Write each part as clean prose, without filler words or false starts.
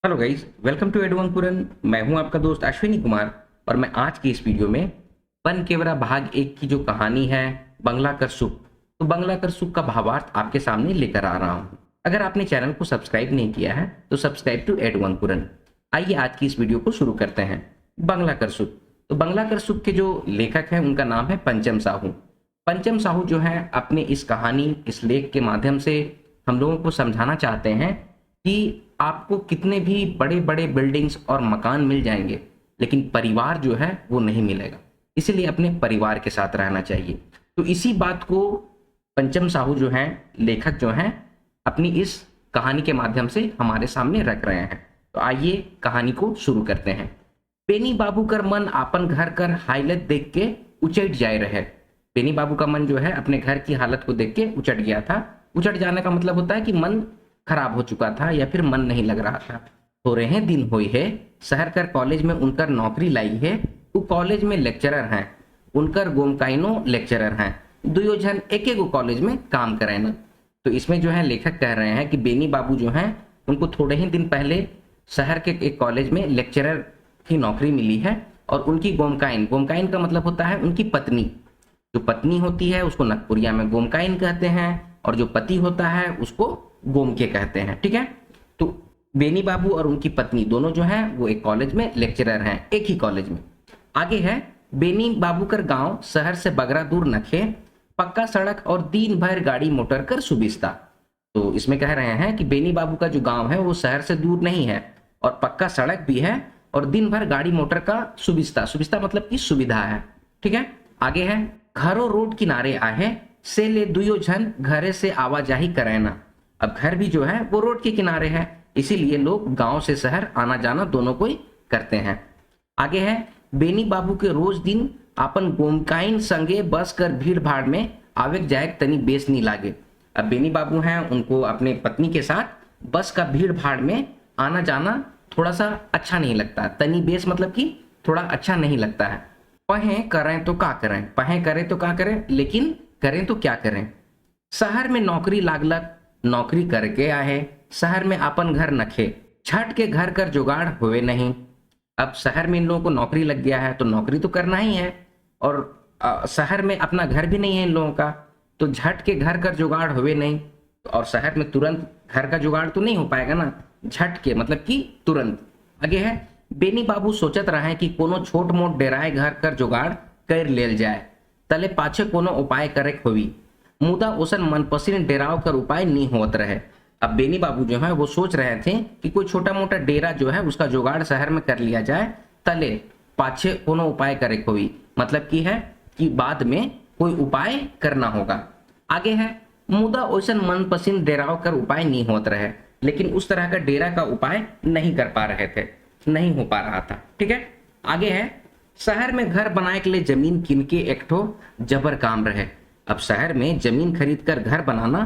Hello guys, welcome to एडवंपुरन। मैं हूं आपका दोस्त अश्विनी कुमार और मैं आज की इस वीडियो में बन केवरा भाग एक की जो कहानी है बंगला कर सुख, तो बंगला कर सुख का भावार्थ आपके सामने लेकर आ रहा हूं। अगर आपने चैनल को सब्सक्राइब नहीं किया है तो सब्सक्राइब टू एडवंपुरन। आइए आज की इस वीडियो को शुरू करते हैं। बंगला कर सुख। तो बंगला कर सुख के जो लेखक हैं उनका नाम है पंचम साहू। पंचम साहू जो है अपने इस कहानी इस लेख के माध्यम से हम लोगों को समझाना चाहते हैं कि आपको कितने भी बड़े बड़े बिल्डिंग्स और मकान मिल जाएंगे लेकिन परिवार जो है वो नहीं मिलेगा। इसीलिए अपने परिवार के साथ रहना चाहिए। तो इसी बात को पंचम साहू जो हैं लेखक जो हैं अपनी इस कहानी के माध्यम से हमारे सामने रख रहे हैं। तो आइए कहानी को शुरू करते हैं। बेनी बाबू कर मन आपन घर कर हालत देख के उचट जाए रहे। बेनी बाबू का मन जो है अपने घर की हालत को देख के उचट गया था। उचट जाने का मतलब होता है कि मन खराब हो चुका था या फिर मन नहीं लग रहा था। थोड़े हैं दिन हुई है शहर कर कॉलेज में उनकर नौकरी लाई है। वो कॉलेज में लेक्चरर हैं, उनकर गोमकाइनो लेक्चरर हैं। दुयो जन एक एक कॉलेज में काम करें ना। तो इसमें जो है लेखक कह रहे हैं कि बेनी बाबू जो हैं उनको थोड़े ही दिन पहले शहर के एक कॉलेज में लेक्चरर की नौकरी मिली है और उनकी गोमकाइन, गोमकाइन का मतलब होता है उनकी पत्नी। जो पत्नी होती है उसको नगपुरिया में गोमकाइन कहते हैं और जो पति होता है उसको गोमके कहते हैं। ठीक है। तो बेनी बाबू और उनकी पत्नी दोनों जो हैं वो एक कॉलेज में लेक्चरर हैं, एक ही कॉलेज में। आगे है बेनी बाबू कर गांव शहर से बगरा दूर नखे, पक्का सड़क और दिन भर गाड़ी मोटर कर सुविस्ता। तो इसमें कह रहे हैं कि बेनी बाबू का जो गांव है वो शहर से दूर नहीं है और पक्का सड़क भी है और दिन भर गाड़ी मोटर का सुविस्ता, सुविस्ता मतलब की सुविधा है। ठीक है। आगे है घरों रोड किनारे आहे से ले दुयो झन घरे से आवाजाही करेना। अब घर भी जो है वो रोड के किनारे है, इसीलिए लोग गांव से शहर आना जाना दोनों को ही करते हैं। आगे है बेनी बाबू के रोज दिन अपन गोमकाइन संगे बस कर भीड़ भाड़ में आवे जाए तनी बेस नहीं लागे। अब बेनी बाबू हैं उनको अपने पत्नी के साथ बस का भीड़ भाड़ में आना जाना थोड़ा सा अच्छा नहीं लगता। तनी बेस मतलब कि थोड़ा अच्छा नहीं लगता है। पहें करें तो क्या करें, पहें करें तो क्या करें, लेकिन करें तो क्या करें। शहर में नौकरी लागलक, नौकरी करके आए शहर में अपन घर नखे, छठ के घर कर जुगाड़ हुए नहीं। अब शहर में इन लोगों को नौकरी लग गया है तो नौकरी तो करना ही है और शहर में अपना घर भी नहीं है इन लोगों का, तो झट के घर कर जुगाड़ हुए नहीं। और शहर में तुरंत घर का जुगाड़ तो नहीं हो पाएगा ना, झट के मतलब कि तुरंत। आगे है बेनी बाबू सोचत रहे कि कोनो छोट मोट डेराए घर कर जुगाड़ कर लेल जाए, तले पाछे कोनो उपाय करे होवी। मुदा ओसन मनपसंद डेराव कर उपाय नहीं होत रहे। अब बेनी बाबू जो है वो सोच रहे थे कि कोई छोटा मोटा डेरा जो है उसका जुगाड़ शहर में कर लिया जाए, तले पाछे कोनो उपाय करे कोई मतलब की है कि बाद में कोई उपाय करना होगा। आगे है मुदा ओसन मनपसंद डेराव कर उपाय नहीं होत रहे, लेकिन उस तरह का डेरा का उपाय नहीं कर पा रहे थे, नहीं हो पा रहा था। ठीक है। आगे है शहर में घर बनाए के लिए जमीन किनके एक ठो जबर काम रहे। अब शहर में जमीन खरीद कर घर बनाना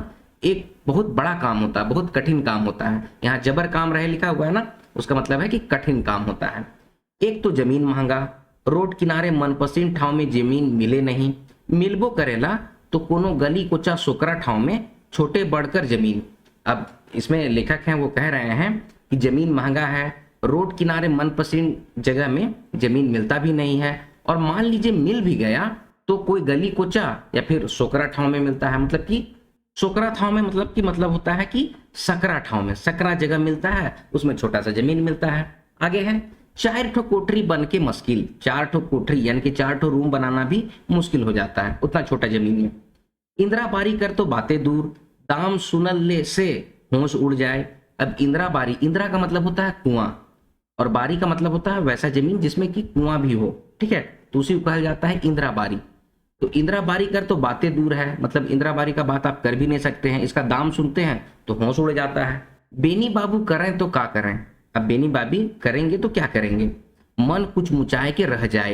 एक बहुत बड़ा काम होता है, बहुत कठिन काम होता है। यहाँ जबर काम रहे लिखा हुआ है ना, उसका मतलब है कि कठिन काम होता है। एक तो जमीन महंगा, रोड किनारे मनपसंद ठाव में जमीन मिले नहीं, मिलबो करेला तो कोनो गली कोचा सोकरा ठाव में छोटे बढ़कर जमीन। अब इसमें लेखक हैं वो कह रहे हैं कि जमीन महंगा है, रोड किनारे मनपसंद जगह में जमीन मिलता भी नहीं है, और मान लीजिए मिल भी गया तो कोई गली कोचा या फिर सोकरा ठाव में मिलता है। मतलब कि सोकरा ठाव में मतलब कि मतलब होता है कि सकरा ठाव में, सकरा जगह मिलता है उसमें छोटा सा जमीन मिलता है। आगे है 4 ठो कोठरी बन के मुश्किल, 4 ठो कोठरी यानी कि 4 ठो रूम बनाना भी मुश्किल हो जाता है उतना छोटा जमीन में। इंदिरा बारी कर तो बातें दूर, दाम सुनल ले से होश उड़ जाए। अब इंदिरा बारी, इंदिरा का मतलब होता है कुआं और बारी का मतलब होता है वैसा जमीन जिसमें कि कुआं भी हो। ठीक है। तो उसी को कहा जाता है इंदिरा बारी। तो इंदिरा बारी कर तो बातें दूर है, मतलब इंदिरा बारी का बात आप कर भी नहीं सकते हैं, इसका दाम सुनते हैं तो होश उड़ जाता है। बेनी बाबू करें तो क्या करें। अब बेनी बाबी करेंगे तो क्या करेंगे। मन कुछ मुचाए के रह जाए।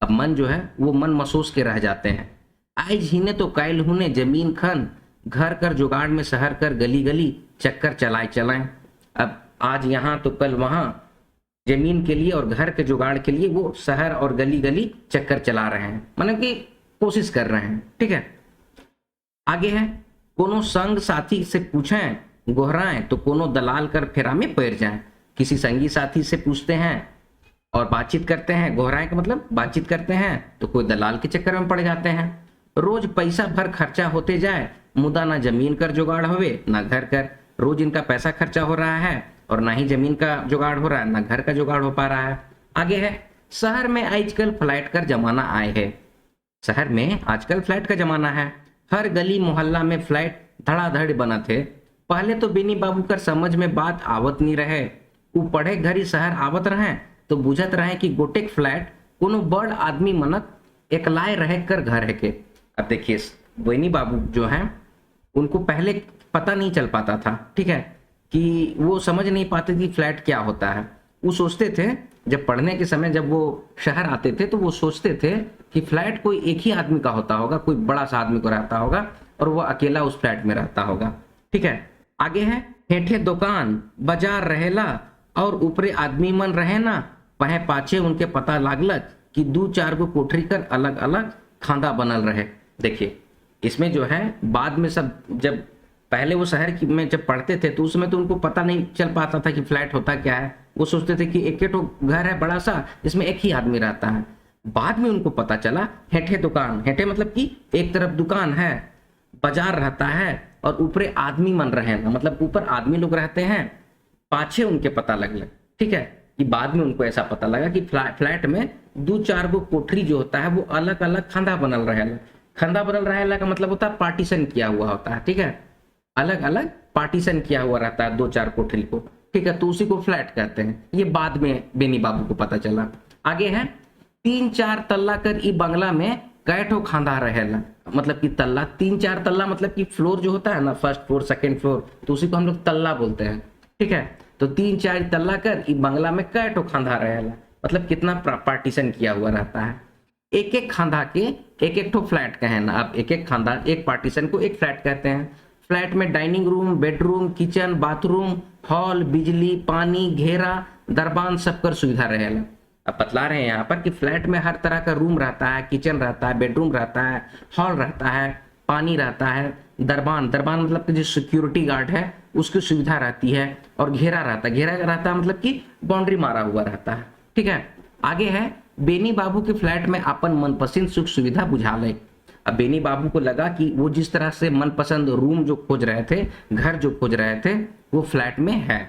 अब मन जो है वो मन मसोस के रह जाते हैं। आज हिने तो कैल हुने जमीन खन, घर कर जुगाड़ में शहर कर गली गली चक्कर चलाए चलाएं। अब आज यहाँ तो कल वहां जमीन के लिए और घर के जुगाड़ के लिए वो शहर और गली गली चक्कर चला रहे हैं, मतलब कि कोशिश कर रहे हैं। ठीक है। आगे है कोनो संग साथी से पूछें गोहराएं तो कोनो दलाल कर फेरा में पैर जाएं। किसी संगी साथी से पूछते हैं और बातचीत करते हैं, गोहराए का मतलब बातचीत करते हैं, तो कोई दलाल के चक्कर में पड़ जाते हैं। रोज पैसा भर खर्चा होते जाए, मुदा ना जमीन कर जुगाड़ होवे ना घर कर। रोज इनका पैसा खर्चा हो रहा है और ना ही जमीन का जुगाड़ हो रहा है, ना घर का जुगाड़ हो पा रहा है। आगे है, शहर में आजकल फ्लैट का जमाना आए है। शहर में आजकल फ्लैट का जमाना है। हर गली मोहल्ला में फ्लैट धड़ाधड़ बना थे। पहले तो बेनी बाबू कर समझ में बात आवत नहीं रहे। वो पढ़े घरी शहर आवत रहे तो बुझत रहे कि गोटेक फ्लैट कोनो बड़ आदमी मनक एकलाए रह कर घर है के। अब देखिए बेनी बाबू जो हैं उनको पहले पता नहीं चल पाता था, ठीक है, कि वो समझ नहीं पाते कि फ्लैट क्या होता है। वो सोचते थे जब पढ़ने के समय जब वो शहर आते थे तो वो सोचते थे कि फ्लैट कोई एक ही आदमी का होता होगा, कोई बड़ा सा आदमी को रहता होगा और वो अकेला उस फ्लैट में रहता होगा, ठीक है। आगे है, हेठे दुकान बाजार रहेला और ऊपरे आदमी मन रहे ना, पहे पाछे उनके पता लागलक कि 2-4 गो कोठरी कर अलग अलग खांदा बनल रहे। देखिए इसमें जो है बाद में सब जब पहले वो शहर की में जब पढ़ते थे तो उसमें तो उनको पता नहीं चल पाता था कि फ्लैट होता क्या है। वो सोचते थे कि एक ही तो घर है बड़ा सा, इसमें एक ही आदमी रहता है। बाद में उनको पता चला हेठे दुकान, हेठे मतलब कि एक तरफ दुकान है, बाजार रहता है और ऊपरे आदमी मन रहे ना, मतलब ऊपर आदमी लोग रहते हैं, पाछे उनके पता लगल, ठीक है, कि बाद में उनको ऐसा पता लगा कि फ्लैट में 2-4 गो कोठरी जो होता है वो अलग अलग खंदा बनल रहेला। खंदा बनल रहेला का मतलब होता है पार्टीशन किया हुआ होता है, ठीक है, अलग अलग पार्टीशन किया हुआ रहता है 2-4 कोठरी को, ठीक है, तो उसी को फ्लैट कहते हैं। ये बाद में बेनी बाबू को पता चला। आगे है, 3-4 तल्ला कर ई बंगला में कैठो खांदा रहेला, मतलब कि तल्ला 3-4 तल्ला मतलब कि फ्लोर जो होता है ना, फर्स्ट फ्लोर सेकंड फ्लोर, तो उसी को हम लोग तल्ला बोलते हैं, ठीक है। तो 3-4 तल्ला कर ई बंगला में कैठो खांदा रहेला, मतलब कितना पार्टीशन किया हुआ रहता है। एक एक खांदा के एक एक ठो फ्लैट कहे ना, अब एक एक खांदा एक पार्टीशन को एक फ्लैट कहते हैं। फ्लैट में dining room, bedroom, kitchen, bathroom, hall, बिजली, पानी, घेरा, दरबान सब कर सुविधा रहेला। अब बतला रहे हैं यहाँ पर कि फ्लैट में हर तरह का रूम रहता है, किचन रहता है, बेडरूम रहता है, हॉल रहता है, पानी रहता है, दरबान मतलब कि जो सिक्योरिटी गार्ड है उसकी सुविधा रहती है, और घेरा रहता है मतलब कि बाउंड्री मारा हुआ रहता है, ठीक है। आगे है, बेनी बाबू के फ्लैट में अपन मनपसंद सुख सुविधा बुझा ले। अब बेनी बाबू को लगा कि वो जिस तरह से मनपसंद रूम जो खोज रहे थे, घर जो खोज रहे थे, वो फ्लैट में है।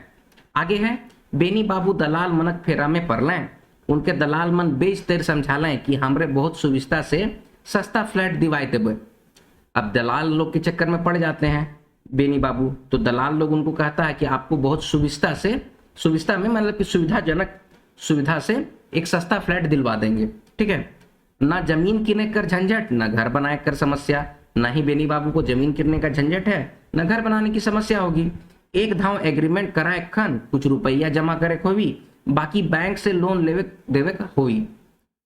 आगे है, बेनी बाबू दलाल मनक फेरा में पड़लें। उनके दलाल मन बेच तेर समझालें कि हमरे बहुत सुविस्ता से सस्ता फ्लैट दिवाई देबे। अब दलाल लोग के चक्कर में पड़ जाते हैं बेनी बाबू, तो दलाल लोग उनको कहता है कि आपको बहुत सुविस्ता में मतलब कि सुविधाजनक सुविधा से एक सस्ता फ्लैट दिलवा देंगे, ठीक है। ना जमीन किने कर झंझट, ना घर बनाए कर समस्या, ना ही बेनी बाबू को जमीन किनने का झंझट है, ना घर बनाने की समस्या होगी। एक धाव एग्रीमेंट कराए खन कुछ रुपया जमा करे होवी, बाकी बैंक से लोन लेवे देवे होई।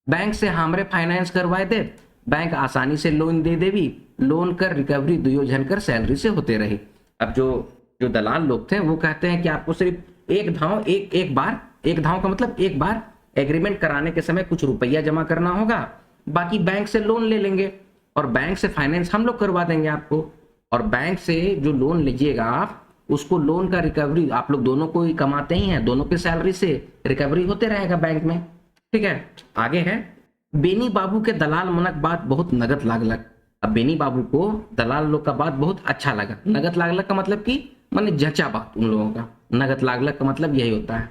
बैंक से हमरे फाइनेंस करवाए दे, बैंक आसानी से लोन दे देवी, लोन कर रिकवरी दुयो जन कर सैलरी से होते रहे। अब जो दलाल लोग थे वो कहते हैं कि आपको सिर्फ एक धाव का मतलब एक बार एग्रीमेंट कराने के समय कुछ रुपया जमा करना होगा, बाकी बैंक से लोन ले लेंगे और बैंक से फाइनेंस हम लोग करवा देंगे आपको। और बैंक से जो लोन लीजिएगा आप, उसको लोन का रिकवरी आप लोग दोनों को ही कमाते ही हैं, दोनों के सैलरी से रिकवरी होते रहेगा बैंक में, ठीक है। आगे है, बेनी बाबू के दलाल मनक बात बहुत नगद लागलक। अब बेनी बाबू को दलाल लोग का बात बहुत अच्छा लगा। नगद लागलक का मतलब कि माने जचा बात उन लोगों का, नगद लागलक का मतलब यही होता है।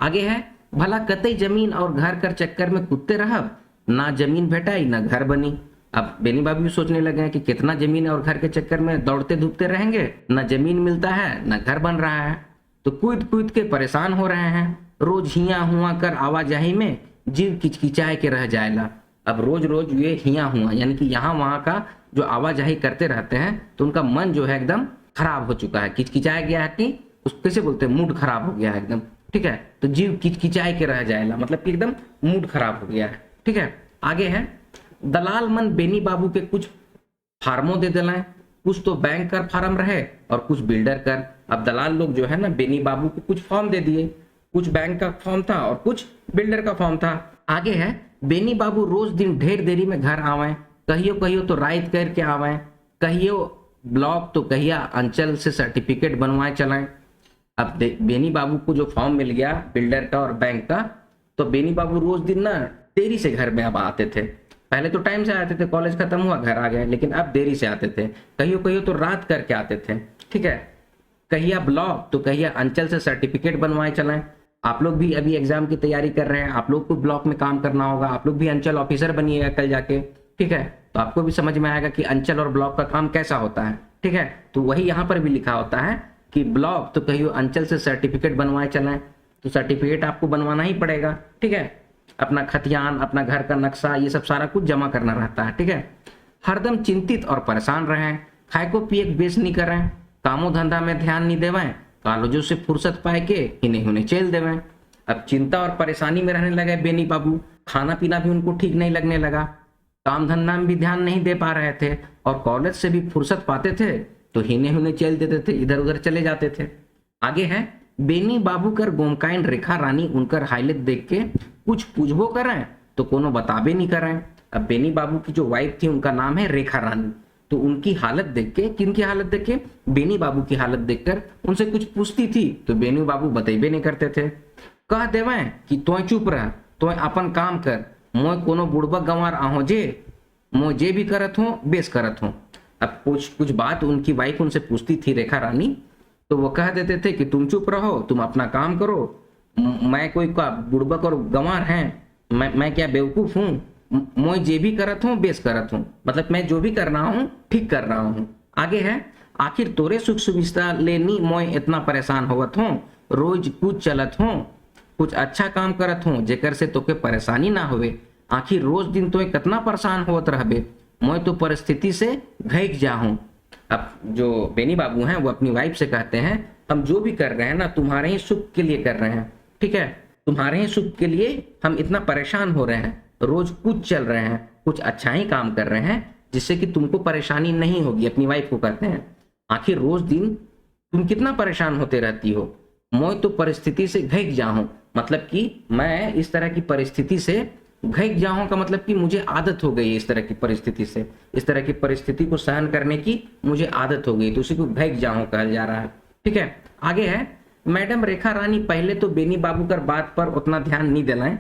आगे है, भला कतई जमीन और घर कर चक्कर में कुत्ते रहब, ना जमीन भेटाई ना घर बनी। अब बेनी बाबू भी सोचने लगे हैं कि कितना जमीन और घर के चक्कर में दौड़ते धूपते रहेंगे, ना जमीन मिलता है ना घर बन रहा है, तो कूद कूद के परेशान हो रहे हैं। रोज हिया हुआ कर आवाजाही में जीव किचकिचाए के रह जाएला। अब रोज रोज ये हिया हुआ यानी कि यहाँ वहां का जो आवाजाही करते रहते हैं तो उनका मन जो है एकदम खराब हो चुका है, किचकिचाया गया है कि उसको कैसे बोलते हैं, मूड खराब हो गया है एकदम, ठीक है। तो जीव किचकिचाए के रह जाएला मतलब कि एकदम मूड खराब हो गया है, ठीक है। आगे है, दलाल मन बेनी बाबू के कुछ फार्मों दे दिलाएं, कुछ तो बैंक कर फार्म रहे और कुछ बिल्डर कर। अब दलाल लोग जो है ना बेनी बाबू को कुछ फॉर्म दे दिए, कुछ बैंक का फॉर्म था और कुछ बिल्डर का फॉर्म था। आगे है, बेनी बाबू रोज दिन ढेर देरी में घर आवे, कहियो तो रात करके आवे, कहियो ब्लॉक तो कहिया अंचल से सर्टिफिकेट बनवाए चलाएं। अब बेनी बाबू को जो फॉर्म मिल गया बिल्डर का और बैंक का, तो बेनी बाबू रोज दिन ना देरी से घर में अब आते थे। पहले तो टाइम से आते थे, कॉलेज खत्म हुआ घर आ गए, लेकिन अब देरी से आते थे। कहियो कहियो तो रात करके आते थे, ठीक है। कहिया ब्लॉक तो कहिया अंचल से सर्टिफिकेट बनवाए चलाएं। आप लोग भी अभी एग्जाम की तैयारी कर रहे हैं, आप लोग को ब्लॉक में काम करना होगा, आप लोग भी अंचल ऑफिसर बनिएगा कल जाके, ठीक है। तो आपको भी समझ में आएगा कि अंचल और ब्लॉक का काम कैसा होता है, ठीक है। तो वही यहाँ पर भी लिखा होता है कि ब्लॉक तो कहियो अंचल से सर्टिफिकेट बनवाए चलाएं, तो सर्टिफिकेट आपको बनवाना ही पड़ेगा, ठीक है। अपना खतियान, अपना घर का नक्शा, ये सब सारा कुछ जमा करना रहता है, ठीक है। हरदम चिंतित और परेशान रहें, खाए को पिए बेस नहीं करें, कामों धंधा में ध्यान नहीं देवें, कॉलेजों से फुर्सत पाए के इन्हें उन्हें चेल देवें। अब चिंता और परेशानी में रहने लगे बेनी बाबू, खाना पीना भी उनको ठीक नहीं लगने लगा, काम धंधा में भी ध्यान नहीं दे पा रहे थे, और कॉलेज से भी फुर्सत पाते थे तो हिने हुने चल देते थे, इधर उधर चले जाते थे। आगे है बेनी बाबू कर गोमकाइन रेखा रानी उनकर हालत देख के कुछ पूछबो करें तो कोनो बताबे नहीं करें। अब बेनी बाबू की जो वाइफ थी उनका नाम है रेखा रानी, तो उनकी हालत देख के, किनकी हालत देख के, बेनी बाबू की हालत देखकर उनसे कुछ पूछती थी तो बेनी बाबू बतेबे नहीं करते थे। कह देवें कि तोय चुप रह, तोय अपन काम कर, मोय कोनो बुड़बक गंवार आहो जे, मोय जे भी करत हूँ बेस करत हूँ। अब कुछ बात उनकी वाइफ उनसे पूछती थी रेखा रानी, तो वो कह देते थे कि तुम चुप रहो, तुम अपना काम करो, मैं कोई का बुड़बक और गंवार हैं, मैं क्या बेवकूफ हूँ, मोय जे भी करत हूँ बेस करत हूँ, मतलब मैं जो भी कर रहा हूँ ठीक कर रहा हूँ। आगे है आखिर तोरे सुख सुविधा लेनी मोय इतना परेशान होवत हूँ, रोज कुछ चलत हूँ, कुछ अच्छा काम करत हूँ जेकर से तोके परेशानी ना होवे, आखिर रोज दिन तो कितना परेशान होत रहबे, मैं तो परिस्थिति से घैक जा हूँ। अब जो बेनी बाबू हैं वो अपनी वाइफ से कहते हैं हम जो भी कर रहे हैं ना तुम्हारे ही सुख के लिए कर रहे हैं, ठीक है, तुम्हारे ही सुख के लिए हम इतना परेशान हो रहे हैं, रोज कुछ चल रहे हैं, कुछ अच्छा ही काम कर रहे हैं जिससे कि तुमको परेशानी नहीं होगी। अपनी वाइफ को कहते हैं आखिर रोज दिन तुम कितना परेशान होते रहती हो, मैं तो परिस्थिति से घैक जा हूँ, मतलब कि मैं इस तरह की परिस्थिति से घैक जाऊं का मतलब कि मुझे आदत हो गई है इस तरह की परिस्थिति से, इस तरह की परिस्थिति को सहन करने की मुझे आदत हो गई, तो उसी को घैक जाऊं कहा जा रहा है, ठीक है। आगे है मैडम रेखा रानी पहले तो बेनी बाबू कर बात पर उतना ध्यान नहीं दिलाएं,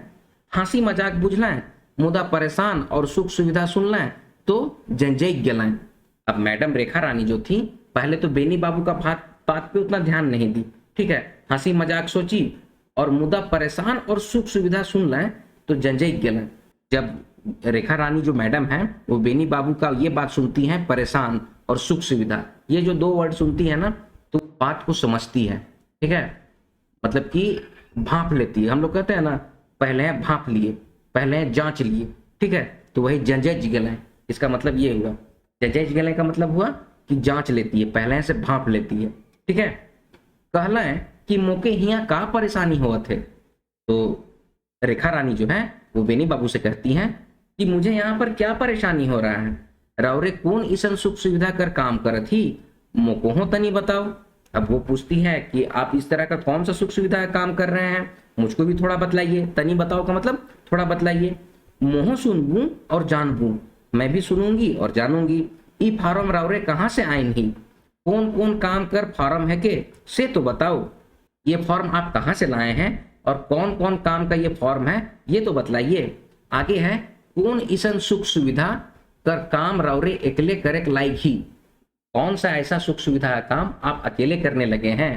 हंसी मजाक बुझलाएं, मुदा परेशान और सुख सुविधा सुन लें तो जंजैक गलाएं। अब मैडम रेखा रानी जो थी पहले तो बेनी बाबू का बात पे उतना ध्यान नहीं दी, ठीक है, हंसी मजाक सोची और मुदा परेशान और सुख सुविधा सुन लें तो जंजैक गलन। जब रेखा रानी जो मैडम है वो बेनी बाबू का ये बात सुनती हैं परेशान और सुख सुविधा, ये जो दो वर्ड सुनती है ना तो बात को समझती है, ठीक है, मतलब कि भांप लेती है। हम लोग कहते हैं ना पहले है भांप लिए, पहले है जांच लिए, ठीक है, तो वही जंजैक गलन, इसका मतलब ये हुआ। जंजैक गलन का मतलब हुआ कि जांच लेती है, पहले से भांप लेती है, ठीक है। कहला है कि मोके हिया का परेशानी हुआ थे, तो रेखा रानी जो है वो बेनी बाबू से कहती हैं कि मुझे यहाँ पर क्या परेशानी हो रहा है, रावरे कौन ईसन सुख सुविधा कर काम करत ही, मोको हो तनी बताओ। अब वो पूछती है कि आप इस तरह का कौन सा सुख सुविधा का काम कर रहे हैं, मुझको भी थोड़ा बतलाइए। तनी बताओ का मतलब थोड़ा बतलाइए। मोह सुनबू और जानबू, मैं भी सुनूंगी और जानूंगी। ई फार्म रावरे कहाँ से आइन ही, कौन कौन काम कर फार्म है के से तो बताओ, ये फॉर्म आप कहाँ से लाए हैं और कौन कौन काम का ये फॉर्म है ये तो बतलाइए। आगे है कौन ईसन सुख सुविधा कर काम रावरे अकेले करे लायक ही, कौन सा ऐसा सुख सुविधा का काम आप अकेले करने लगे हैं,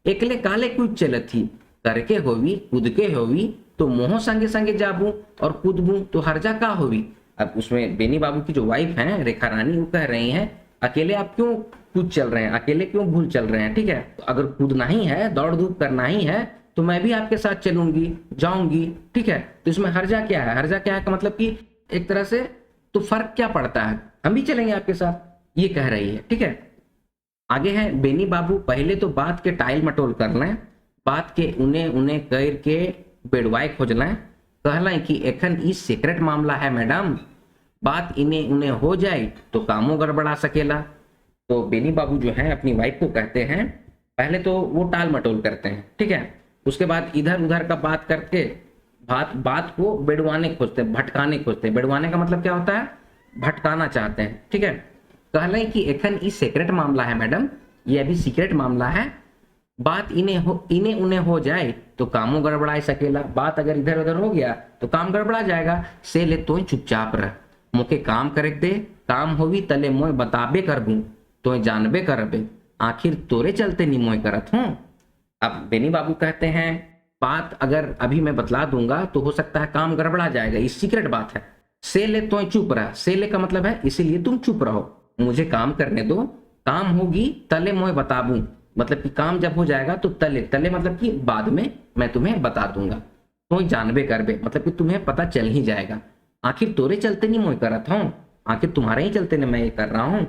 अकेले काले कुछ चलत थी, करके होवी कूद के होवी तो मोह संगे संगे जाबू और कूदबू तो हर्जा का होवी। अब उसमें बेनी बाबू की जो वाइफ है रेखा रानी वो कह रही हैं अकेले आप क्यों कूद चल रहे हैं, अकेले क्यों भूल चल रहे हैं, ठीक है, तो अगर कूदना ही है दौड़ धूप करना ही है तो मैं भी आपके साथ चलूंगी जाऊंगी, ठीक है। तो इसमें हर्जा क्या है, हर्जा क्या है का मतलब कि एक तरह से तो फर्क क्या पड़ता है, हम भी चलेंगे आपके साथ, ये कह रही है, ठीक है। आगे है बेनी बाबू पहले तो बात के टाइल मटोल कर लें, बात के उन्हें उन्हें कर के बेडवाई खोज लें, कहलें कि एखन इस सीक्रेट मामला है मैडम, बात इन्हें उन्हें हो जाए तो कामों गड़बड़ा सकेला। तो बेनी बाबू जो है अपनी वाइफ को कहते हैं पहले तो वो टाल मटोल करते हैं, ठीक है, उसके बाद इधर उधर का बात करके बात को बेड़वाने खोजते हैं, भटकाने खोजते हैं। बेड़वाने का मतलब क्या होता है, भटकाना चाहते हैं, ठीक है। कहलें कि एखन इस सीक्रेट मामला है मैडम, ये अभी सीक्रेट मामला है, बात इन्हें उन्हें हो जाए तो कामों गड़बड़ाए सकेला। बात अगर इधर उधर हो गया तो काम गड़बड़ा जाएगा। से ले तो चुपचाप रह, मोके काम करे दे, काम होवी तले मोय बताबे करबू, तो जानबे करबे, आखिर तोरे चलते नहीं मोय करत हूँ। अब बेनी बाबू कहते हैं बात अगर अभी मैं बतला दूंगा तो हो सकता है काम गड़बड़ा जाएगा, ये सीक्रेट बात है। से ले तो चुप रहा, से ले का मतलब है इसीलिए तुम चुप रहो, मुझे काम करने दो, काम होगी तले मोय बताबू, मतलब कि काम जब हो जाएगा तो तले तले मतलब कि बाद में मैं तुम्हें बता दूंगा, तो जानबे करबे मतलब कि तुम्हें पता चल ही जाएगा, आखिर तोरे चलते नहीं मोय करत हूँ, आखिर तुम्हारे ही चलते मैं ये कर रहा हूँ।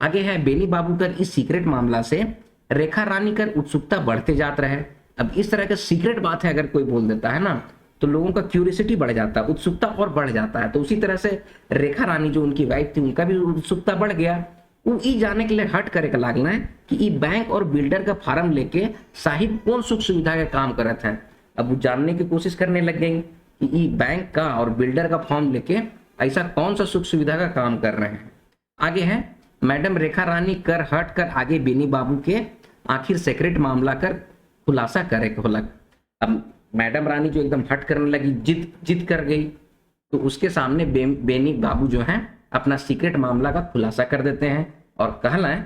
आगे है बेनी बाबू कर इस सीक्रेट मामला से रेखा रानी कर उत्सुकता बढ़ते जात रहे। अब इस तरह का सीक्रेट बात है अगर कोई बोल देता है ना तो लोगों का क्यूरियोसिटी बढ़ जाता है, उत्सुकता और बढ़ जाता है। तो उसी तरह से रेखा रानी जो उनकी वाइफ थी उनका भी उत्सुकता बढ़ गया। वो ई जाने के लिए हट करे का लागना है कि ई बैंक और बिल्डर का फार्म लेके साहिब कौन सुख सुविधा का काम करत है। अब वो जानने की कोशिश करने लग गई कि ई बैंक का और बिल्डर का फॉर्म लेके ऐसा कौन सा सुख सुविधा का काम कर रहे हैं। आगे है मैडम रेखा रानी कर हट कर आगे बेनी बाबू के आखिर सीक्रेट मामला कर खुलासा करे होलक। अब मैडम रानी जो एकदम हट करने लगी, जिद कर गई, तो उसके सामने बेनी बाबू जो हैं अपना सीक्रेट मामला का खुलासा कर देते हैं और कहला है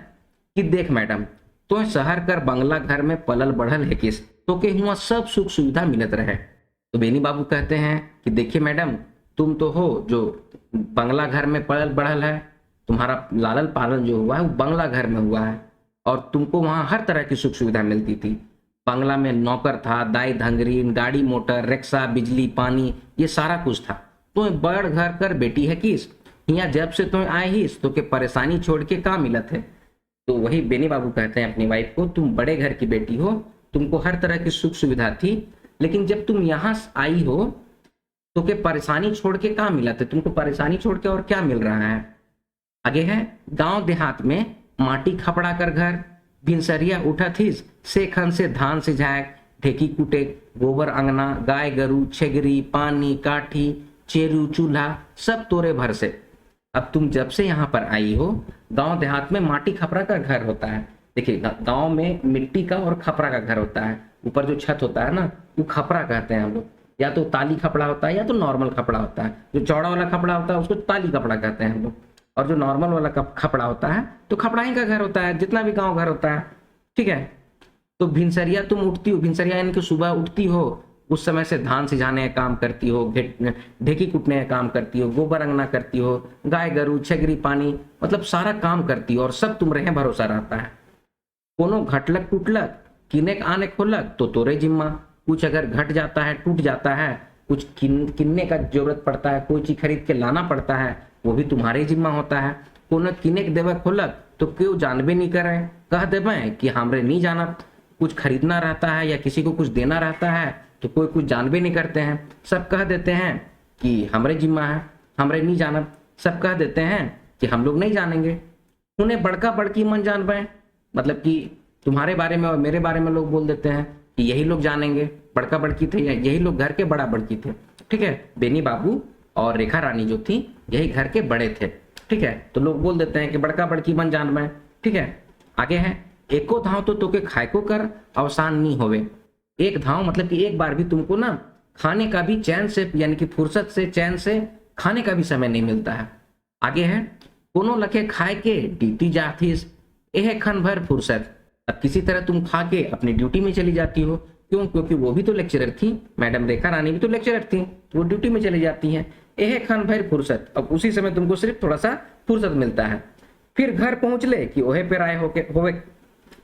कि देख मैडम, तो शहर कर बंगला घर में पलल बढ़ल है किस, तो के हुआ सब सुख सुविधा मिलत रहे। तो बेनी बाबू कहते हैं कि देखिए मैडम, तुम तो हो जो बंगला घर में पलल बढ़ल है, तुम्हारा लालन पालन जो हुआ है वो बंगला घर में हुआ है और तुमको वहां हर तरह की सुख सुविधा मिलती थी। बंगला में नौकर था, दाई धंगरी, गाड़ी मोटर, रिक्शा, बिजली, पानी, ये सारा कुछ था। तो बड़ घर कर बेटी है किस, यहाँ जब से तुम आए ही तो के परेशानी छोड़ के काम मिलत है। तो वही बेनी बाबू कहते हैं अपनी वाइफ को, तुम बड़े घर की बेटी हो, तुमको हर तरह की सुख सुविधा थी, लेकिन जब तुम यहाँ आई हो तो के परेशानी छोड़ के काम मिला था, तुमको परेशानी छोड़ के और क्या मिल रहा है। आगे है गांव देहात में माटी खपड़ा कर घर, भिनसरिया उठा थीस, से खन से धान से झाक, ढेकी कुटे, गोबर अंगना, गाय गरु, छेगरी, पानी, काठी, चेरू, चूल्हा सब तोरे भर से। अब तुम जब से यहाँ पर आई हो, गांव देहात में माटी खपरा का घर होता है। देखिए गांव में मिट्टी का और खपरा का घर होता है, ऊपर जो छत होता है ना वो खपरा कहते हैं हम लोग, या तो ताली खपड़ा होता है या तो नॉर्मल खपड़ा होता है। जो चौड़ा वाला खपड़ा होता है उसको ताली कपड़ा कहते हैं हम लोग, और जो नॉर्मल वाला खपड़ा होता है तो खपड़ा ही का घर होता है, जितना भी गांव घर होता है, ठीक है। तो भिनसरिया तुम उठती हो, भिनसरिया यानी कि सुबह उठती हो, उस समय से धान सिझाने का काम करती हो, ढेकी कुटने का काम करती हो, गोबर अंगना करती हो, गाय गरु, छगरी, पानी, मतलब सारा काम करती हो और सब तुम रहे भरोसा रहता है। कोनो घटलक टूटलक, किने आने खोलक तो तोरे जिम्मा, कुछ अगर घट जाता है, टूट जाता है, कुछ किन्ने का जरूरत पड़ता है, कोई चीज खरीद के लाना पड़ता है, वो भी तुम्हारे जिम्मा होता है। कोनो किने के देवे खोलक तो क्यों जानबे नहीं करे, कह देवे कि हमरे नहीं जाना, कुछ खरीदना रहता है या किसी को कुछ देना रहता है तो कोई कुछ जानबे नहीं करते हैं, सब कह देते हैं कि हमरे जिम्मा है, हमरे नहीं जाना, सब कह देते हैं कि हम लोग नहीं जानेंगे। उन्हें बड़का बड़की मन जानबे, मतलब कि तुम्हारे बारे में और मेरे बारे में लोग बोल देते हैं कि यही लोग जानेंगे, बड़का बड़की थे, यही लोग घर के बड़ा बड़की थे, ठीक है। बेनी बाबू और रेखा रानी जो थी यही घर के बड़े थे, ठीक है। तो लोग बोल देते हैं कि बड़का बड़की मन जान में, ठीक है। आगे है एको धाव तो तोके खाए को कर अवसान नहीं होवे। एक धाव मतलब कि एक बार भी तुमको ना खाने का भी चैन से, यानी कि फुर्सत से, चैन से खाने का भी समय नहीं मिलता है। आगे है कोनो लखे खाए के ड्यूटी जातीस, एह खन भर फुर्सत। अब किसी तरह तुम खा के अपनी ड्यूटी में चली जाती हो, क्यों? क्योंकि वो भी तो लेक्चरर थी, मैडम रेखा रानी भी तो लेक्चरर थी, तो वो ड्यूटी में चली जाती हैं। एह खन भर फुर्सत, अब उसी समय तुमको सिर्फ थोड़ा सा फुर्सत मिलता है। फिर घर पहुंच ले कि ओहे पे आए होवे,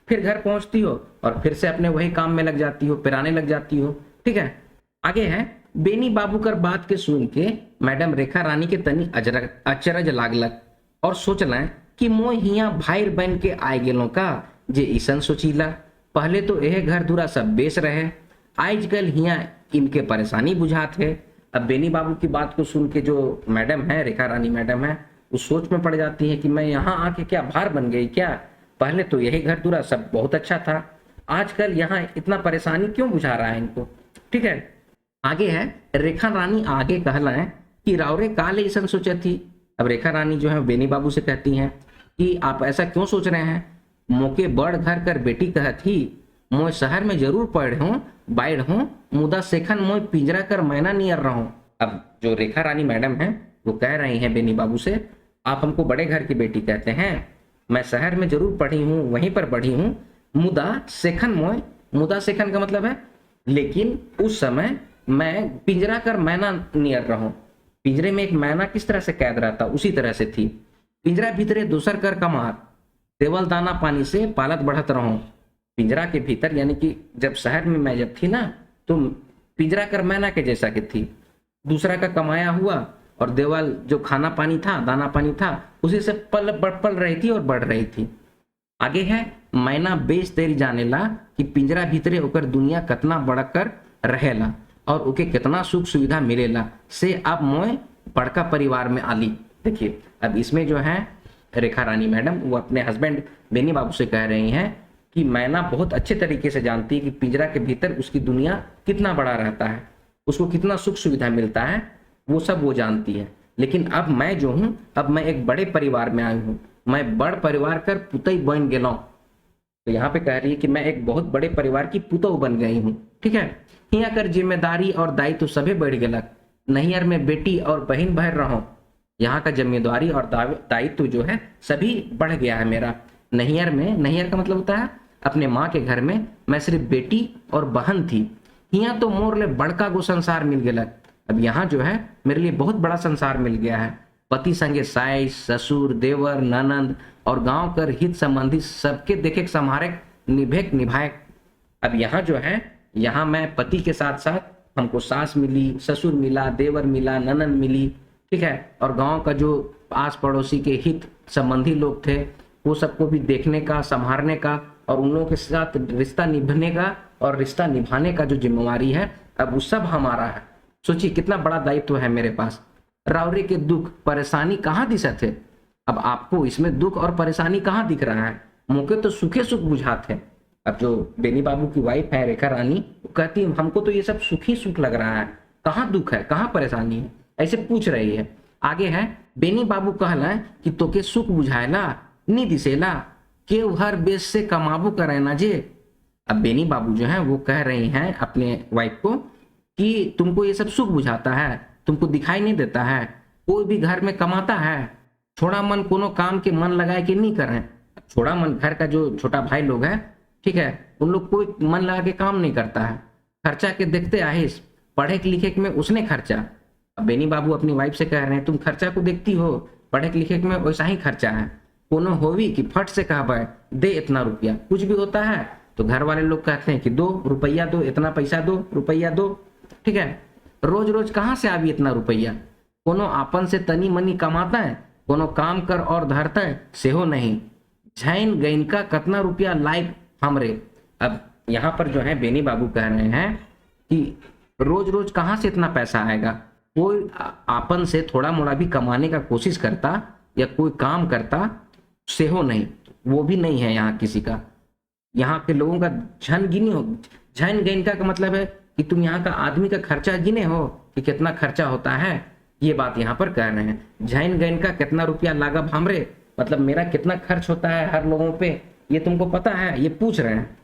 फिर घर पहुंचती हो और फिर से अपने वही काम में लग जाती हो, पिराने लग जाती हो, ठीक है। आगे है बेनी बाबू कर बात के सुन के मैडम रेखा रानी के तनी अचरज लागलक और सोचला कि मोय हिया भाई बन के आए गेलो का, जे ईसन सोचीला। पहले तो यह घर दूरा सब बेच रहे, आजकल हिया इनके परेशानी बुझात है। अब बेनी बाबू की बात को सुन के जो मैडम है, रेखा रानी मैडम है, उस सोच में पड़ जाती है कि मैं यहाँ आके क्या भार बन गई क्या? पहले तो यही घर दूरा सब बहुत अच्छा था, आजकल यहाँ इतना परेशानी क्यों बुझा रहा है इनको, ठीक है। आगे है रेखा रानी आगे कहला है कि रावरे काले ईसन सोचा थी। अब रेखा रानी जो है बेनी बाबू से कहती हैं कि आप ऐसा क्यों सोच रहे हैं, मोके बड़ घर कर बेटी कह थी, मोय शहर में जरूर पढ़ हूँ बाइड हूँ, मुदा सेखन मोय पिंजरा कर मैना नियर रहूं। अब जो रेखा रानी मैडम है वो कह रही हैं बेनी बाबू से, आप हमको बड़े घर की बेटी कहते हैं, मैं शहर में जरूर पढ़ी हूँ, वहीं पर पढ़ी हूँ, मुदा सेखन मोय, मुदा सेखन का मतलब है लेकिन उस समय मैं पिंजरा कर मैना नियर रहूं। पिंजरे में एक मैना किस तरह से कैद रहता उसी तरह से थी। पिंजरा भीतरे दूसर कर कमार, देवल दाना पानी से पालत बढ़त रहूं। पिंजरा के भीतर यानी कि जब शहर में मैं जब थी ना तो पिंजरा कर मैना के जैसा की थी, दूसरा का कमाया हुआ और देवल जो खाना पानी था दाना पानी था उसी से पल रही थी और बढ़ रही थी। आगे है मैना बेच तेरी जानेला कि पिंजरा भीतरे होकर दुनिया कितना बढ़कर रहेला और ओके कितना सुख सुविधा मिलेला से अब मोय बड़का परिवार में आली। देखिए अब इसमें जो है रेखा रानी मैडम वो अपने हस्बैंड बेनी बाबू से कह रही हैं कि मैना बहुत अच्छे तरीके से जानती है कि पिंजरा के भीतर उसकी दुनिया कितना बड़ा रहता है, उसको कितना सुख सुविधा मिलता है, वो सब वो जानती है। लेकिन अब मैं जो हूँ अब मैं एक बड़े परिवार में आई हूँ, मैं बड़ परिवार कर पुतई बन गेला। तो यहाँ पे कह रही है कि मैं एक बहुत बड़े परिवार की पुतौ बन गई हूँ। ठीक है, यहाँ कर जिम्मेदारी और दायित्व सभी बढ़ गलक, नैहर में बेटी और बहन भर रहो। यहाँ का जिम्मेदारी और दायित्व जो है सभी बढ़ गया है मेरा। नैहर में, नैहर का मतलब होता है अपने माँ के घर में मैं सिर्फ बेटी और बहन थी, यहाँ तो मोर ले बड़का गो संसार मिल गलक। अब यहाँ जो है मेरे लिए बहुत बड़ा संसार मिल गया है, पति संगे साइस ससुर देवर ननंद और गांव कर हित संबंधी सबके देखे संहारे निभेक निभाए। अब यहाँ जो है यहाँ मैं पति के साथ साथ हमको सास मिली, ससुर मिला, देवर मिला, ननंद मिली, ठीक है, और गांव का जो आस पड़ोसी के हित संबंधी लोग थे वो सबको भी देखने का, संभालने का और उन लोगों के साथ रिश्ता निभाने का और रिश्ता निभाने का जो जिम्मेवारी है अब वो सब हमारा है। सोचिए कितना बड़ा दायित्व है मेरे पास। रावरे के दुख परेशानी कहाँ दिशा थे, अब आपको इसमें दुख और परेशानी कहाँ दिख रहा है, मौके तो सुखे सुख बुझाते हैं। अब जो बेनी बाबू की वाइफ है रेखा रानी वो कहती है हमको तो ये सब सुख ही सुख लग रहा है, कहाँ दुख है कहाँ परेशानी है, ऐसे पूछ रही है। आगे है बेनी बाबू कहला कि तोके सुख बुझाएला नी दिसेला के हर बेस से कमाबू करे ना जे। अब बेनी बाबू जो है वो कह रही हैं अपने वाइफ को कि तुमको ये सब सुख बुझाता है, तुमको दिखाई नहीं देता है, कोई भी घर में कमाता है, छोड़ा मन कोनो काम के मन लगाए कि नहीं करें। छोड़ा मन घर का जो छोटा भाई लोग है, ठीक है, उन लोग कोई मन लगा के काम नहीं करता है, खर्चा के देखते आहिस, पढ़े लिखे में उसने खर्चा। अब बेनी बाबू अपनी वाइफ से कह रहे हैं तुम खर्चा को देखती हो, पढ़े लिखे में वैसा ही खर्चा है, कोनो होवी कि फट से कहा दे इतना रुपया, कुछ भी होता है तो घर वाले लोग कहते हैं कि दो रुपया दो, इतना पैसा दो, रुपया दो, ठीक है, रोज रोज कहाँ से आवी इतना रुपया, कोनो आपन से तनी मनी कमाता है, कोनो काम कर और धरता है सेहो नहीं, झैन गैन का कितना रुपया लाइक हमरे। अब यहाँ पर जो है बेनी बाबू कह रहे हैं कि रोज रोज कहाँ से इतना पैसा आएगा, कोई आपन से थोड़ा मोड़ा भी कमाने का कोशिश करता या कोई काम करता सेहो नहीं, वो भी नहीं है यहाँ किसी का। यहाँ के लोगों का झन गिनी हो, झन गैन का मतलब है कि तुम यहाँ का आदमी का खर्चा गिने हो कि कितना खर्चा होता है, ये बात यहाँ पर कह रहे हैं। झैन गैन का कितना रुपया लागब हमरे, मतलब मेरा कितना खर्च होता है हर लोगों पे, ये तुमको पता है, ये पूछ रहे हैं।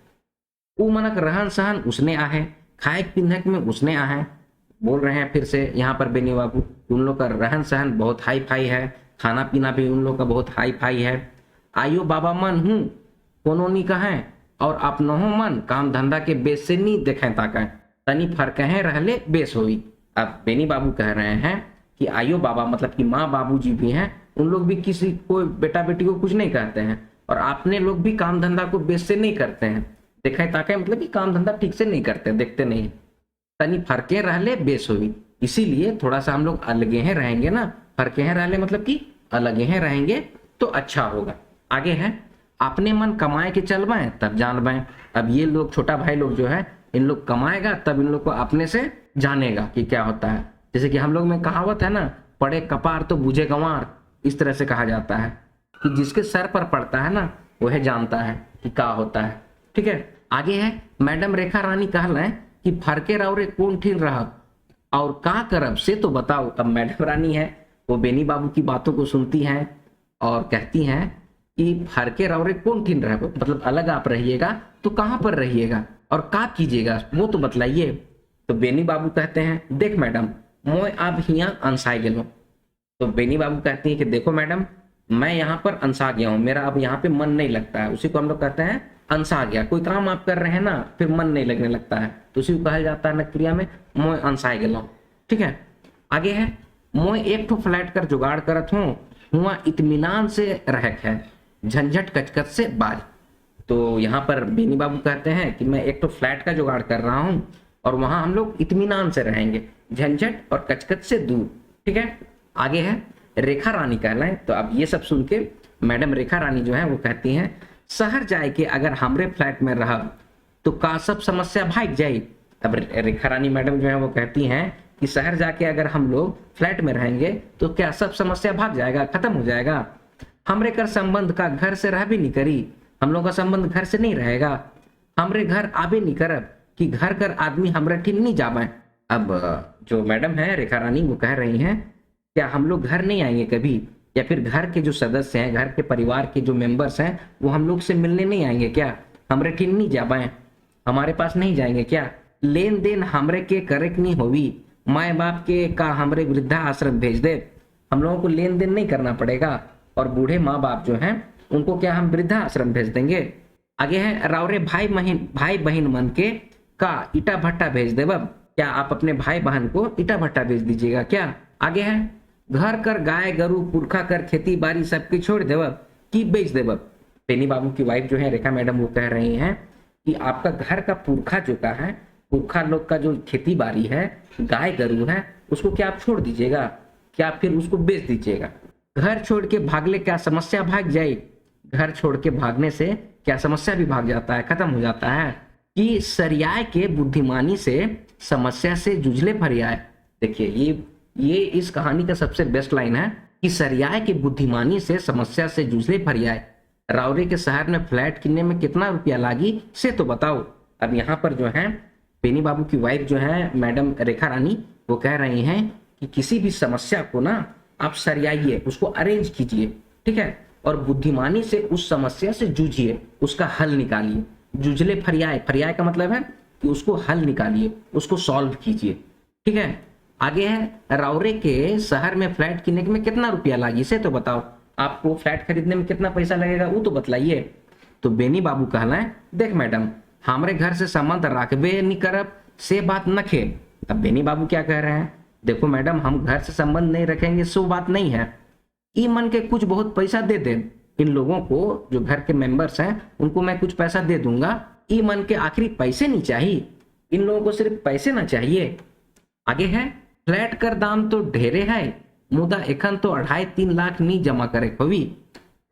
ऊ मनक रहन सहन उसने आहे, खाए पिंधक में उसने आहे। बोल रहे हैं फिर से यहाँ पर बेनी बाबू उन लोग का रहन सहन बहुत हाई फाई है, खाना पीना भी उन लोग का बहुत हाई फाई है। आयो बाबा मन हूँ कोनो नहीं कहें और अपनो मन काम धंधा के बेस से नहीं देखें ताकि तनी फर्क है रहले बेस होई। अब बेनी बाबू कह रहे हैं कि आयो बाबा मतलब कि माँ बाबू जी भी हैं, उन लोग भी किसी को बेटा बेटी को कुछ नहीं कहते हैं और आपने लोग भी काम धंधा को बेस से नहीं करते हैं, देखें ताकि मतलब कि काम धंधा ठीक से नहीं करते, देखते नहीं, तनी फर्के रहले बेस होई, इसीलिए थोड़ा सा हम लोग अलगे हैं रहेंगे ना, फर्के हैं रहले मतलब कि अलगे हैं रहेंगे तो अच्छा होगा। आगे है अपने मन कमाए के चलवाएं तब जानवाएं। अब ये लोग छोटा भाई लोग जो है इन लोग कमाएगा तब इन लोग को अपने से जानेगा कि क्या होता है। जैसे कि हम लोग में कहावत है ना, पड़े कपार तो बूझे गंवार, इस तरह से कहा जाता है कि जिसके सर पर पड़ता है ना वह जानता है कि क्या होता है। ठीक है, आगे है मैडम रेखा रानी कह रहे हैं कि फरके रावरे कौन ठीक रहा और का करब से तो बताओ। अब मैडम रानी है वो बेनी बाबू की बातों को सुनती हैं और कहती हैं कि फर के रावरे कौन ठिन रहे, मतलब अलग आप रहिएगा तो कहाँ पर रहिएगा और का कीजिएगा वो तो बतलाइए। तो बेनी बाबू कहते हैं, देख मैडम मोय आप हिया अनसाई गेलो। तो बेनी बाबू कहती है कि देखो मैडम मैं यहाँ पर अनसा गया हूँ, मेरा अब यहाँ पे मन नहीं लगता है। उसी को हम लोग कहते हैं अनसा गया। कोई काम आप कर रहे हैं ना फिर मन नहीं लगने लगता है तो उसी को कहा जाता है नक्रिया में मोय अनसाई गेलो। ठीक है, आगे है मोय एक ठो फ्लैट कर जुगाड़ करत हूँ, हुआ इत्मीनान से रहक है, झंझट कचकच से बाज। तो यहाँ पर बेनी बाबू कहते हैं कि मैं एक तो फ्लैट का जुगाड़ कर रहा हूँ और वहां हम लोग इत्मीनान से रहेंगे, झंझट और कचकच से दूर। ठीक है, आगे है रेखा रानी कहलाए। तो अब ये सब सुन के मैडम रेखा रानी जो है वो कहती हैं, शहर जाए के अगर हमरे फ्लैट में रह तो का सब समस्या भाग जाए। अब रेखा रानी मैडम जो है वो कहती हैं कि शहर जाके अगर हम लोग फ्लैट में रहेंगे तो क्या सब समस्या भाग जाएगा, खत्म हो जाएगा। हमरे कर संबंध का घर से रह भी नहीं करी, हम लोग का संबंध घर से नहीं रहेगा, हमरे घर आबे नहीं करब कि घर कर आदमी हमरे ठीक नहीं जावे। अब जो मैडम है रेखा रानी वो कह रही हैं क्या हम लोग घर नहीं आएंगे कभी, या फिर घर के जो सदस्य हैं, घर के परिवार के जो मेंबर्स हैं वो हम लोग से मिलने नहीं आएंगे क्या, हमरे ठीक नहीं जावे, हमारे पास नहीं जाएंगे क्या, लेन देन हमरे के करेक्ट नहीं होवी, माए बाप के का हमरे वृद्धा आश्रम भेज दे, हम लोगों को लेन देन नहीं करना पड़ेगा और बूढ़े माँ बाप जो हैं उनको क्या हम वृद्धा आश्रम भेज देंगे। आगे है रावरे भाई बहन मन के का ईटा भट्टा भेज दे, क्या आप अपने भाई बहन को ईटा भट्टा भेज दीजिएगा क्या। आगे है घर कर गाय गरु पुरखा कर खेती बाड़ी सबकी छोड़ देव कि बेच देव। बेनी बाबू की वाइफ जो है रेखा मैडम वो कह रही हैं कि आपका घर का पुरखा जो का है, पुरखा लोग का जो खेती बाड़ी है, गाय गरु है, उसको क्या आप छोड़ दीजिएगा, क्या फिर उसको बेच दीजिएगा। घर छोड़ के भागले क्या समस्या भाग जाए, घर छोड़ के भागने से क्या समस्या भी भाग जाता है, खत्म हो जाता है। कि सरियाय के बुद्धिमानी से समस्या से जुझले फरियाय। देखिए ये इस कहानी का सबसे बेस्ट लाइन है कि सरियाय के बुद्धिमानी से समस्या से जुझले फरियाय, रावरे के शहर में फ्लैट किनने में कितना रुपया लागी से तो बताओ। अब यहाँ पर जो है बेनी बाबू की वाइफ जो है मैडम रेखा रानी वो कह रही हैं कि किसी भी समस्या को ना आप सरियाइए, उसको अरेंज कीजिए, ठीक है, और बुद्धिमानी से उस समस्या से जूझिए, उसका हल निकालिए। जुझले फरियाय, फरियाय का मतलब है कि उसको हल निकालिए, उसको सॉल्व कीजिए। ठीक है, आगे है रावरे के शहर में फ्लैट किनने में कितना रुपया लागी से तो बताओ, आपको फ्लैट खरीदने में कितना पैसा लगेगा वो तो बतलाइए। तो बेनी बाबू कहला है देख मैडम हमरे घर से संबंध रखबे नहीं करब से बात न खे। अब बेनी बाबू क्या कह रहे हैं, देखो मैडम हम घर से संबंध नहीं रखेंगे सो बात नहीं है, ई मन के कुछ बहुत पैसा दे दे, इन लोगों को जो घर के मेंबर्स हैं उनको मैं कुछ पैसा दे दूंगा, ई मन के आखिरी पैसे नहीं चाहिए, इन लोगों को सिर्फ पैसे ना चाहिए। आगे है फ्लैट कर दाम तो ढेरे है, मुदा एखन तो 2.5-3 लाख नहीं जमा करे होवी।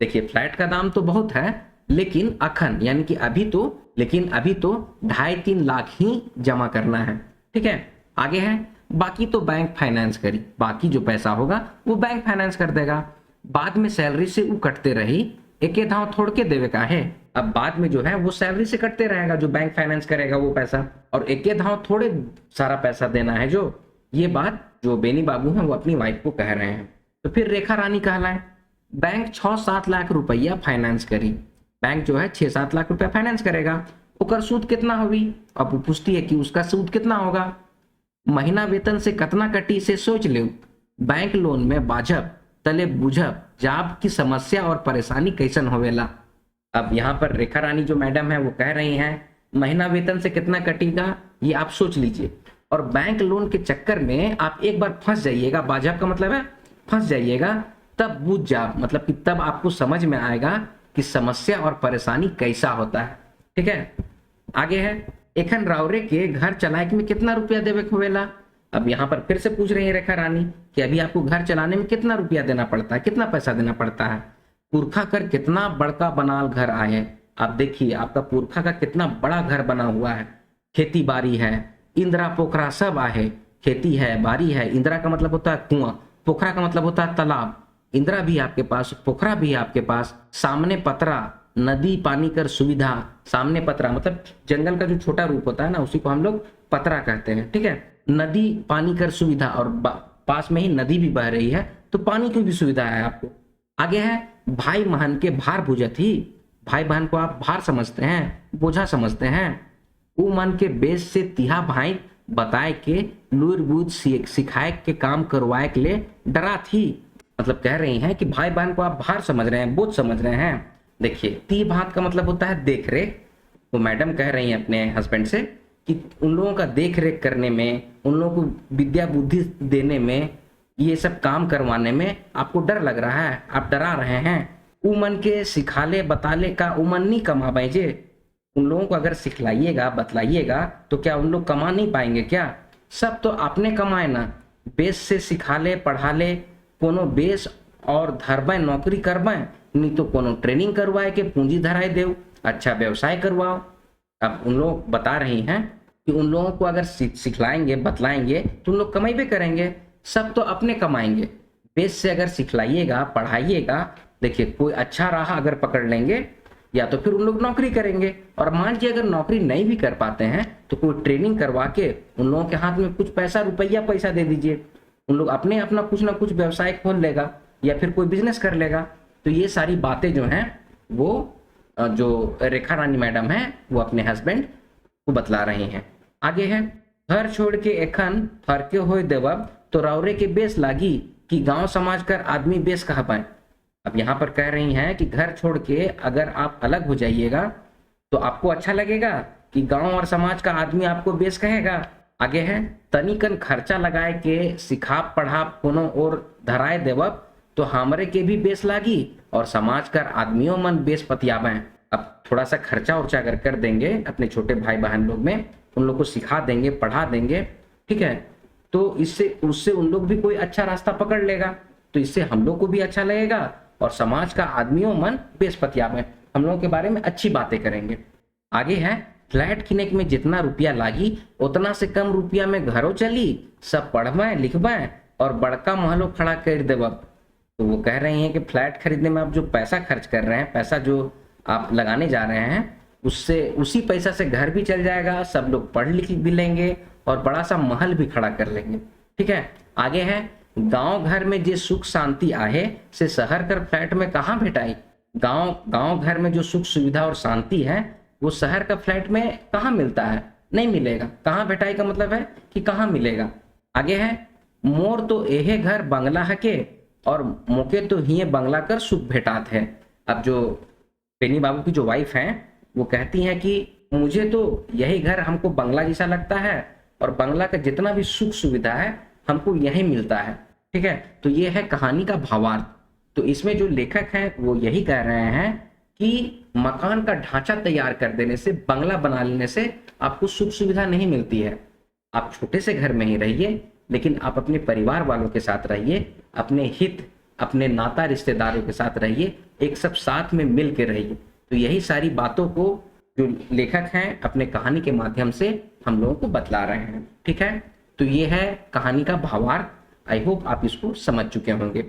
देखिए फ्लैट का दाम तो बहुत है लेकिन अखन यानी कि अभी तो 2.5-3 लाख ही जमा करना है। ठीक है, आगे है बाकी तो बैंक फाइनेंस करी, बाकी जो पैसा होगा वो बैंक फाइनेंस कर देगा, बाद में सैलरी से वो कटते रही, एक धाव थोड़ के देवे का है। अब बाद में जो है वो सैलरी से कटते रहेगा जो बैंक फाइनेंस करेगा वो पैसा, और एक धाव थोड़े सारा पैसा देना है जो। ये बात जो बेनी बाबू हैं वो अपनी वाइफ को कह रहे हैं। तो फिर रेखा रानी कहलाए बैंक 6-7 लाख रुपया फाइनेंस करी, बैंक जो है 6-7 लाख रुपया फाइनेंस करेगा, ओकर सूद कितना होगी। अब वो पूछती है कि उसका सूद कितना होगा, महीना वेतन से कितना कटी से सोच लो, बैंक लोन में बाझब तले बुझब जाब की समस्या और परेशानी कैसन होवेला। अब यहाँ पर रेखा रानी जो मैडम है वो कह रही हैं महीना वेतन से कितना कटेगा ये आप सोच लीजिए, और बैंक लोन के चक्कर में आप एक बार फंस जाइएगा, बाझब का मतलब है फंस जाइएगा, तब बुझ जाब मतलब कि तब आपको समझ में आएगा कि समस्या और परेशानी कैसा होता है। ठीक है, आगे है एखन रावरे के घर चलाए में कितना रुपया देवे होवेला। अब यहाँ पर फिर से पूछ रही है रेखा रानी कि अभी आपको घर चलाने में कितना रुपया देना पड़ता है, कितना पैसा देना पड़ता है। पुरखा कर कितना बड़का बनाल घर आए, आप देखिए आपका पुरखा का कितना बड़ा घर बना हुआ है, खेती बाड़ी है, इंदिरा पोखरा सब आहे, खेती है बाड़ी है, इंदिरा का मतलब होता है कुआं, पोखरा का मतलब होता है तालाब, इंदिरा भी आपके पास, पोखरा भी आपके पास, सामने पतरा, नदी पानी कर सुविधा, सामने पतरा मतलब जंगल का जो छोटा रूप होता है ना उसी को हम लोग पतरा कहते हैं। ठीक है, नदी पानी कर सुविधा, और पास में ही नदी भी बह रही है तो पानी की भी सुविधा है आपको। आगे है भाई बहन के भार बुझत ही। भाई बहन को आप भार समझते हैं, बोझा समझते हैं। ऊ मन के बेस से तिहा भाई बताए के लूर बूझ सिखाए के काम करवाए के लिए डरा थी। मतलब कह रही हैं कि भाई बहन को आप भार समझ रहे हैं, बोझ समझ रहे हैं। देखिए, ती भात का मतलब होता है देख रेख। तो मैडम कह रही हैं अपने हस्बैंड से कि उन लोगों का देख रेख करने में, उन लोगों को विद्या बुद्धि देने में, ये सब काम करवाने में आपको डर लग रहा है, आप डरा रहे हैं। उमन के सिखाले बताले का उमन नहीं कमा पाएजे। उन लोगों को अगर सिखलाइएगा बतलाइएगा तो क्या उन लोग कमा नहीं पाएंगे क्या? सब तो आपने कमाए ना। बेस से सिखाले पढ़ाले, कोनो बेस और धरबे नौकरी करबे, नहीं तो कोनो ट्रेनिंग करवाए के पूंजी धराए देव, अच्छा व्यवसाय करवाओ। अब उन लोग बता रही हैं कि उन लोगों को अगर सिखलाएंगे बतलाएंगे तो उन लोग कमाई करेंगे, सब तो अपने कमाएंगे। बेस से अगर सिखलाइएगा पढ़ाइएगा, देखिए कोई अच्छा राह अगर पकड़ लेंगे या तो फिर उन लोग नौकरी करेंगे। और मान लीजिए अगर नौकरी नहीं भी कर पाते हैं तो कोई ट्रेनिंग करवा के उन लोगों के हाथ में कुछ पैसा दे दीजिए। उन लोग अपने अपना कुछ ना कुछ व्यवसाय खोल लेगा या फिर कोई बिजनेस कर लेगा। तो ये सारी बातें जो हैं वो जो रेखा रानी मैडम है वो अपने हस्बैंड को बतला रही हैं। आगे है, घर छोड़ के एखन फरके होए देवब तो रौरे के बेस लागी कि गांव समाज कर आदमी बेस कह पाए। अब यहाँ पर कह रही हैं कि घर छोड़ के अगर आप अलग हो जाइएगा तो आपको अच्छा लगेगा कि गांव और समाज का आदमी आपको बेस कहेगा। आगे है, तनिकन खर्चा लगाए के सिखा पढ़ा कोनो और धराए देवब तो हमरे के भी बेस लागी और समाज कर आदमियों मन बेस पतियाबे। अब थोड़ा सा खर्चा उर्चा अगर कर देंगे अपने छोटे भाई बहन लोग में, उन लोग को सिखा देंगे पढ़ा देंगे, ठीक है, तो इससे उससे उन लोग भी कोई अच्छा रास्ता पकड़ लेगा। तो इससे हम लोग को भी अच्छा लगेगा और समाज का आदमियों मन बेस पतियाबे, हम लोगों के बारे में अच्छी बातें करेंगे। आगे है, फ्लैट किने में जितना रुपया लागी उतना से कम रुपया में घरों चली, सब पढ़बे लिखबे और बड़का महलो खड़ा कर देवब। तो वो कह रही हैं कि फ्लैट खरीदने में आप जो पैसा खर्च कर रहे हैं, पैसा जो आप लगाने जा रहे हैं, उससे उसी पैसा से घर भी चल जाएगा, सब लोग पढ़ लिख भी लेंगे और बड़ा सा महल भी खड़ा कर लेंगे, ठीक है। आगे है, गांव घर में जे सुख शांति आहे से शहर कर फ्लैट में कहाँ भेटाई। गांव घर में जो सुख सुविधा और शांति है वो शहर का फ्लैट में कहाँ मिलता है, नहीं मिलेगा। कहाँ भेटाई का मतलब है कि कहाँ मिलेगा। आगे है, मोर तो एहे घर बंगला है के और मोके तो ही बंगला कर सुख भेटात है। अब जो पेनी बाबू की जो वाइफ हैं वो कहती हैं कि मुझे तो यही घर हमको बंगला जैसा लगता है और बंगला का जितना भी सुख सुविधा है हमको यही मिलता है, ठीक है। तो ये है कहानी का भावार्थ। तो इसमें जो लेखक हैं वो यही कह रहे हैं कि मकान का ढांचा तैयार कर देने से, बंगला बना लेने से आपको सुख सुविधा नहीं मिलती है। आप छोटे से घर में ही रहिए, लेकिन आप अपने परिवार वालों के साथ रहिए, अपने हित अपने नाता रिश्तेदारों के साथ रहिए, एक सब साथ में मिल के रहिए। तो यही सारी बातों को जो लेखक हैं अपने कहानी के माध्यम से हम लोगों को बतला रहे हैं, ठीक है। तो ये है कहानी का भावार्थ। आई होप आप इसको समझ चुके होंगे।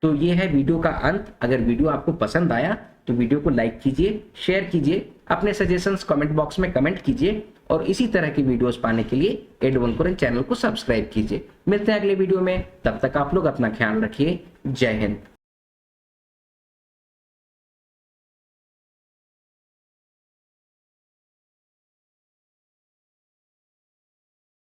तो ये है वीडियो का अंत। अगर वीडियो आपको पसंद आया तो वीडियो को लाइक कीजिए, शेयर कीजिए, अपने सजेशंस कमेंट बॉक्स में कमेंट कीजिए और इसी तरह की वीडियोस पाने के लिए एडवनपुरन चैनल को सब्सक्राइब कीजिए। मिलते हैं अगले वीडियो में, तब तक आप लोग अपना ख्याल रखिए। जय हिंद।